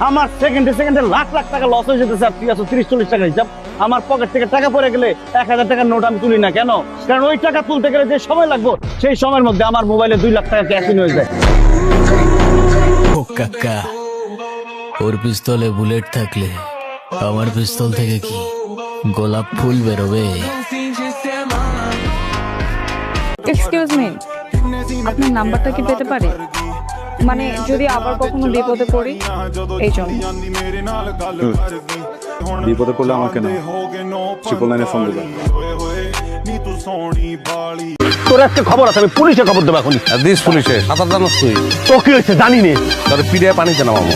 আমার সেকেন্ডে সেকেন্ডে লাখ লাখ টাকা লস হয়ে যেতেছে, আর তুই আছো 30-40 টাকা হিসাব। আমার পকেট থেকে টাকা পড়ে গেলে 1000 টাকার নোট আমি তুলি না কেন? কারণ ওই টাকা তুলতে গেলে যে সময় লাগবে সেই সময়ের মধ্যে আমার মোবাইলে 2 লাখ টাকা ক্যাশ ইন হয়ে যায়। ও কাকা, ওর পিস্তলে বুলেট থাকলে আমার পিস্তল থেকে কি গোলাপ ফুল বেরোবে? এক্সকিউজ মি, আপনার নাম্বারটা কি পেতে পারি? মানে যদি আবার কখনো বিপদে পড়ি এই জন্য। বিপদে পড়লে আমাকে না, 999 ফোন দেবে। তোর আজকে খবর আছে, আমি পুলিশে খবর দেবো এখনই। দিস পুলিশে সাঁতার জানাস তুই? তো কি হয়েছে জানি নে। তাহলে পিড়িয়ে পানিতে নামাবো।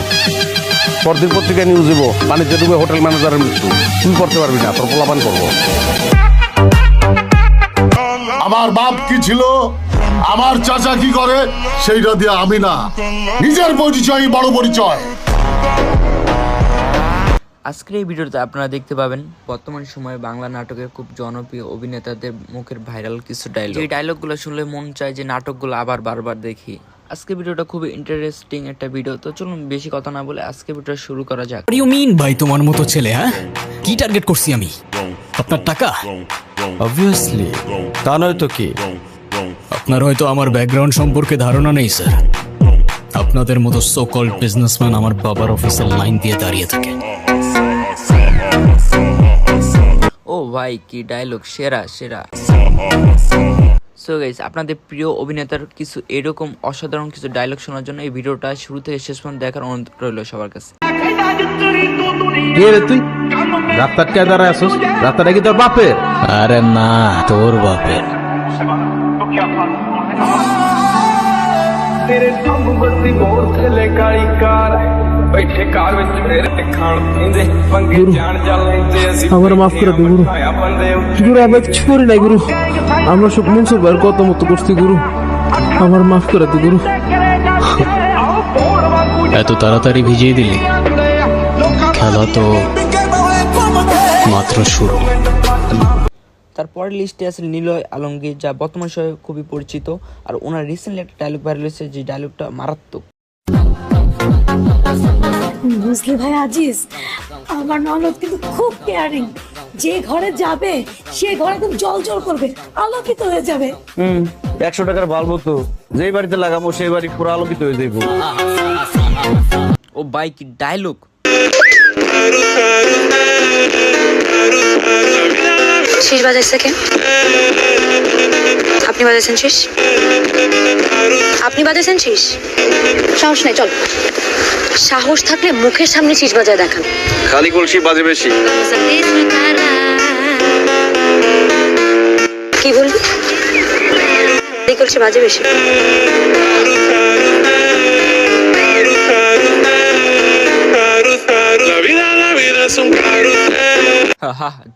পরদিন পত্রিকায় নিউজ দিব, পানিতে ডুবে হোটেল ম্যানেজারের মৃত্যু। তুই করতে পারবি না, তোর পোলাপান করবো। আমার বাপ কি ছিল, আমার চাচা কি করে, সেইটা দিয়ে আমি না, নিজের পরিচয় বড় পরিচয়। আজকের এই ভিডিওতে আপনারা দেখতে পাবেন বর্তমান সময়ে বাংলা নাটকের খুব জনপ্রিয় অভিনেতাদের মুখের ভাইরাল কিছু ডায়লগ। এই ডায়লগগুলো শুনলে মন চায় যে নাটকগুলো আবার বারবার দেখি। আজকে ভিডিওটা খুবই ইন্টারেস্টিং একটা ভিডিও, তো চলুন বেশি কথা না বলে আজকে ভিডিওটা শুরু করা যাক। What do you mean ভাই তোমার মতো ছেলে? হ্যাঁ, কি টার্গেট করছি আমি? আপনার টাকা? অবভিয়াসলি, তা নয় তো কি? আপনার হয়তো আমার ব্যাকগ্রাউন্ড সম্পর্কে ধারণা নেই স্যার। আপনাদের মতো সো কল্ড বিজনেসম্যান আমার বাবার অফিসের লাইন দিয়ে দাঁড়িয়ে থাকে। ও ভাই, কি ডায়লগ, সেরা সেরা। সো গাইস, আপনাদের প্রিয় অভিনেতার কিছু এরকম অসাধারণ কিছু ডায়লগ শোনার জন্য এই ভিডিওটা শুরু থেকে শেষ পর্যন্ত দেখার অনুরোধ রইল সবার কাছে। কে রে তুই? রাস্তার কে দাঁড়ায় আসোস? রাস্তাটা কি তোর বাপের? আরে না, তোর বাপের। আমার মাফ করে দে গুরু। গুরু আমি কিছু করি নাই গুরু, আমরা সব মনসুর ভাইয়ের কত মতো করছি গুরু, আমার মাফ করে দে গুরু। এত তাড়াতাড়ি ভিজিয়ে দিলি? খেলা তো মাত্র শুরু। তারপরে লিস্টে আছে নিলয় আলমগীর, যা বর্তমান সময়ে খুবই পরিচিত, আর ওনার রিসেন্টলি একটা ডায়লগ ভাইরাল হয়েছে যে ডায়লগটা মারাত্মক। বুঝলি ভাই আজিজ, আমার ননদ কিন্তু খুব কেয়ারিং। যে ঘরে যাবে সে ঘরে খুব জল জল করবে, আলোকিত হয়ে যাবে। 100 টাকার বাল্ব তো যেই বাড়িতে লাগাবো সেই বাড়ি পুরো আলোকিত হয়ে যাইব। ও ভাই, কি ডায়লগ! শেষ বাজাইছে কে? আপনি বাজাইছেন শেষ? আপনি বাজাইছেন শেষ? সাহস নাই, চল। সাহস থাকলে মুখের সামনে শেষ বাজায় দেখান। খালি কলসি বাজে বেশি। কি বলবি? এই কলসি বাজে বেশি।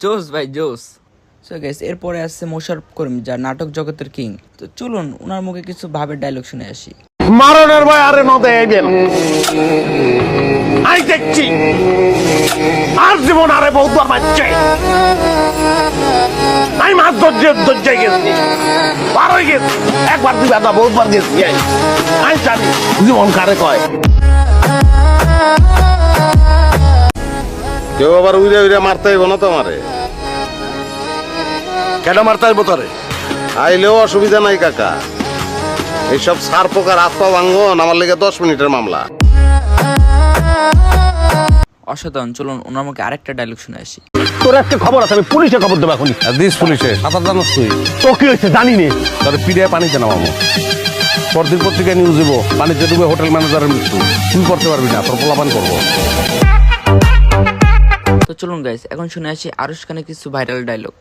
জোস ভাই জোস। সো গাইস, এরপরে আসছে মোশাররফ করিম, যা নাটক জগতের কিং। তো চলুন ওনার মুখে কিছু ভাবের ডায়লগ শুনে আসি। মারণের ভয় আরে নদে আইবেন, আই দেখছি আর জীবন আরে বহুবার বাচ্চা আমি মাছ দরজায় গেছি, পার হয়ে গেছি, একবার দুবার না বহুবার গেছি। আমি জানি জীবন কারে কয়। কেউ আবার উইরে উইরে মারতে হইব না তোমারে। কেন মারতে হইব তোরে? আইলেও অসুবিধা নাই কাকা, এইসব সার পোকার হাত পা ভাঙন আমার লেগে 10 মিনিটের মামলা। অসাধারণ। চলুন ওনার মুখে আরেকটা ডায়লগ শুনে আসি। তোর আজকে খবর আছে, আমি পুলিশে খবর দেবো এখনই। দিস পুলিশে সাঁতার জানাস তুই? তো কি হয়েছে জানি নে। তাহলে পিড়িয়ে পানিতে নামাবো। পরদিন পত্রিকায় নিউজ দিব, পানিতে ডুবে হোটেল ম্যানেজারের মৃত্যু। তুই করতে পারবি না, তোর পোলাপান করবো। তো চলুন গাইস, এখন শুনে আসি আরশ খানের কিছু ভাইরাল ডায়লগ।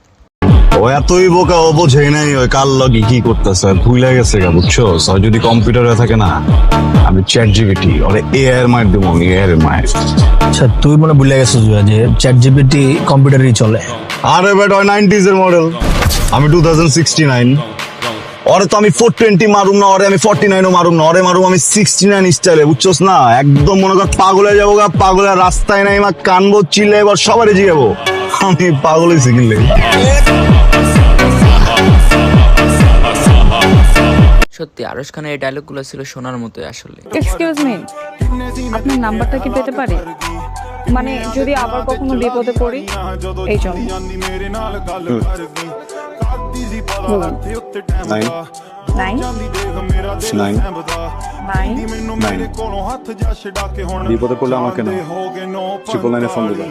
ও এতই বোকা, ও বোঝেই নাই ওই কাল লগি কি করতেছে, ভুলে গেছে গা, বুঝছো? যদি কম্পিউটারে থাকে না, আমি চ্যাট জিপিটি ওরে এআই এর মায়ের দেবো, এআই এর মায়ের। আচ্ছা, তুই মনে ভুলে গেছিস যে চ্যাট জিপিটি কম্পিউটারেই চলে। আরে বেটা, ওই 90s এর মডেল, আমি 2069। ওরে তো আমি 420 মারুম না, ওরে আমি 49ও মারুম না, ওরে মারুম আমি 69 স্টাইলে, বুঝছোস না? একদম মনে কর পাগল হয়ে যাবো গা, পাগলের রাস্তায় নাই মা, কানবো, চিল্লে, এবার সবারই জিগাবো আমি পাগল হয়েছি কিনলে। সত্যি আরশ খানের এই ডায়লগগুলো ছিল শোনার মতোই আসলে। এক্সকিউজ মি, আপনার নাম্বারটা কি পেতে পারি? মানে যদি আবার কখনো বিপদে পড়ি এই জন্য। বলুন। 9 বিপদে পড়লে আমাকে না 999 ফোন দিবেন।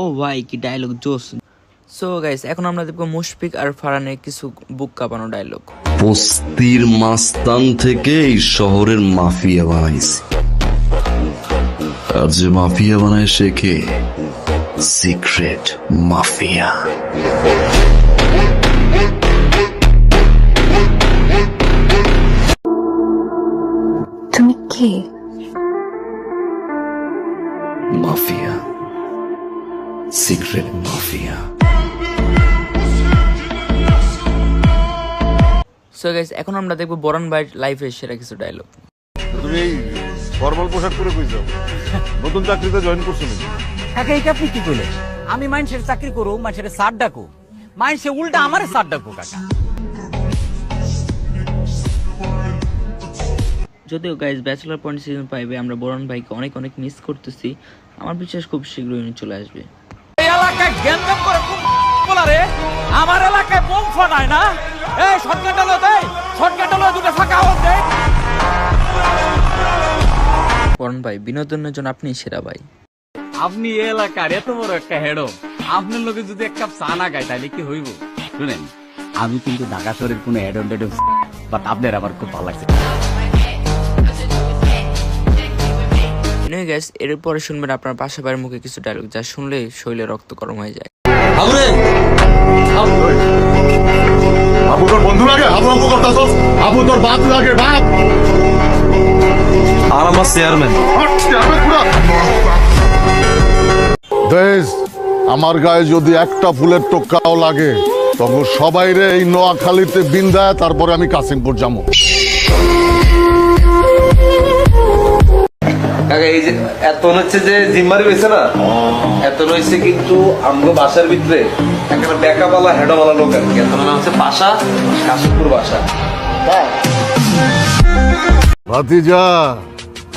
ও ভাই কি ডায়লগ জোস। সো গাইস এখন আমরা দেখবো মুশফিক আর ফারহানের কিছু বুক কাঁপানো ডায়লগ। বস্তির মাস্তান থেকে এই শহরের মাফিয়া বানাইছি, আর যে মাফিয়া বানায় সে কে? Secret mafia. তুমি কি? Mafia, secret mafia. So guys এখন আমরা দেখবো বরণ ভাইয়ের লাইফের সেরা কিছু ডায়লগ। তুমি এই ফর্মাল পোশাক পরে কই যাও? নতুন চাকরিতে জয়েন করছো নাকি? কাকা এইটা আপনি কি কইলেন? আমি মানুষের চাকরি করু, মানুষের সার ডাকু, মানুষে উল্টা আমারে সার ডাকু কাকা। যদিও গাইস ব্যাচেলর পয়েন্ট সিজন 5 আমরা বরণ ভাইকে অনেক অনেক মিস করতেছি। আমার বিশ্বাস খুব শীঘ্রই উনি চলে আসবে। এই এলাকায় গ্যাঞ্জাম করে খুব বলা রে, আমার এলাকায় বোম ফাটায় না। এই শটগান ডালো দেই, শটগান ডালো দুটো ফাঁকা আওয়াজ দেই। বরণ ভাই বিনোদনের জন্য আপনি সেরা ভাই। আপনি এই এলাকার এত বড় একটা হেডো, আপনার লোকে যদি এক কাপ চা না খায় তাহলে কি হইব? শুনেন, আমি কিন্তু ঢাকা শহরের কোনো হেড অন টেড, বাট আপনার আমার খুব ভালো লাগছে। গাইস এরপরে শুনবেন আপনার পাশা ভাইয়ের মুখে কিছু ডায়লগ যা শুনলে শরীরে রক্ত গরম হয়ে যায়। আবু তোর বন্ধু লাগে, আবু আবু করতাছস, আবু তোর বাপ লাগে, বাপ। আর আমার চেয়ারম্যান দেশ আমার গায়ে যদি একটা ফুলের টোকাও লাগে তখন সবাই রে এই নোয়াখালীতে বিন্দায়, তারপরে আমি কাসিমপুর যাবো। এই যে এত হচ্ছে যে জিম্মারি রয়েছে না, এত রয়েছে কিন্তু আমগো বাসার ভিতরে একটা বেকাবালা হেডওয়ালা লোক আর কি। এত নাম হচ্ছে বাসা, কাশিমপুর বাসা। ভাতিজা,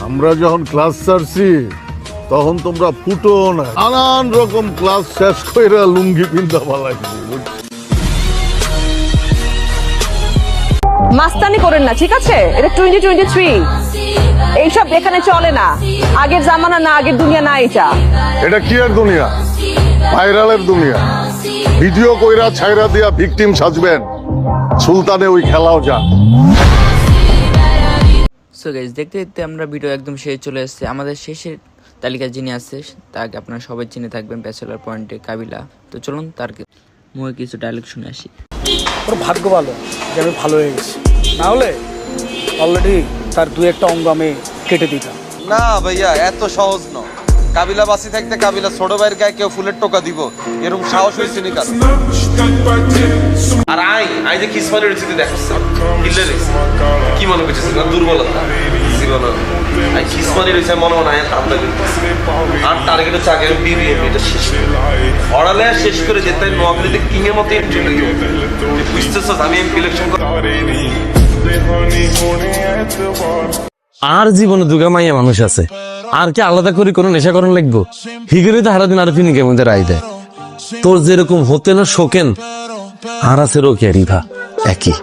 আমরা যখন ক্লাস ছাড়ছি তখন তোমরা ফুটো না, নানান রকম ক্লাস শেষ করে লুঙ্গি পিন্ধা পালাইছি। মাস্তানি করেন না, ঠিক আছে? এটা 2023, এইসব এখানে চলে না। আগের জামানা না, আগের দুনিয়া না এটা। এটা কি এর দুনিয়া? ভাইরালের দুনিয়া। ভিডিও কইরা ছাইরা দিয়া ভিকটিম সাজবেন, সুলতানে ওই খেলাও যান। সো গাইস দেখতে দেখতে আমরা ভিডিও একদম শেষে চলে এসেছি। আমাদের শেষের তালিকা যিনি আছে তাকে আপনারা সবাই চিনে থাকবেন, ব্যাচেলর পয়েন্টে কাবিলা। তো চলুন তার মুখে কিছু ডায়লগ শুনে আসি। ওর ভাগ্য ভালো যে আমি ভালো হয়ে গেছি, না হলে অলরেডি তার দু একটা অঙ্গ আমি কেটে দিতাম। না ভাইয়া, এত সহজ না। কাবিলা বাসি থাকতে কাবিলা ছোট ভাইয়ের গায়ে কেউ ফুলের টোকা দিব, এরকম সাহস হয়েছে নি কার? আর আই যে কিসমানি রয়েছে দেখো, কি মনে করছিস? দুর্বলতা জীবন। কিসমানি রয়েছে মনে মনে হয় কামটা করতেছে। আর টার্গেট হচ্ছে আগে বিবিএমপি, এটা শেষ অড়ালে শেষ করে যেতে নোয়াখালীতে কিং এর মতো এন্ট্রি নিতে বুঝতেছ। আমি এমপি ইলেকশন আর জীবনে দুগা মাইয়া মানুষ আছে, আর কি আলাদা করে কোনো নেশা করণ লাগবো? হিগেরে তো হারাদিন আর ফিনিকের মধ্যে রায় দেয়। তোর যেরকম হতে না শোকেন, আর আছে রোকে রিভা একই।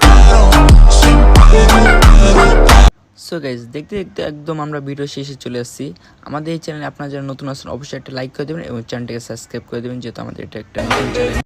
সো গাইস দেখতে দেখতে একদম আমরা ভিডিও শেষে চলে আসছি। আমাদের এই চ্যানেলে আপনারা যারা নতুন আছেন অবশ্যই একটা লাইক করে দেবেন এবং চ্যানেলটাকে সাবস্ক্রাইব করে দেবেন, যেহেতু আমাদের এটা একটা নতুন চ্যানেল।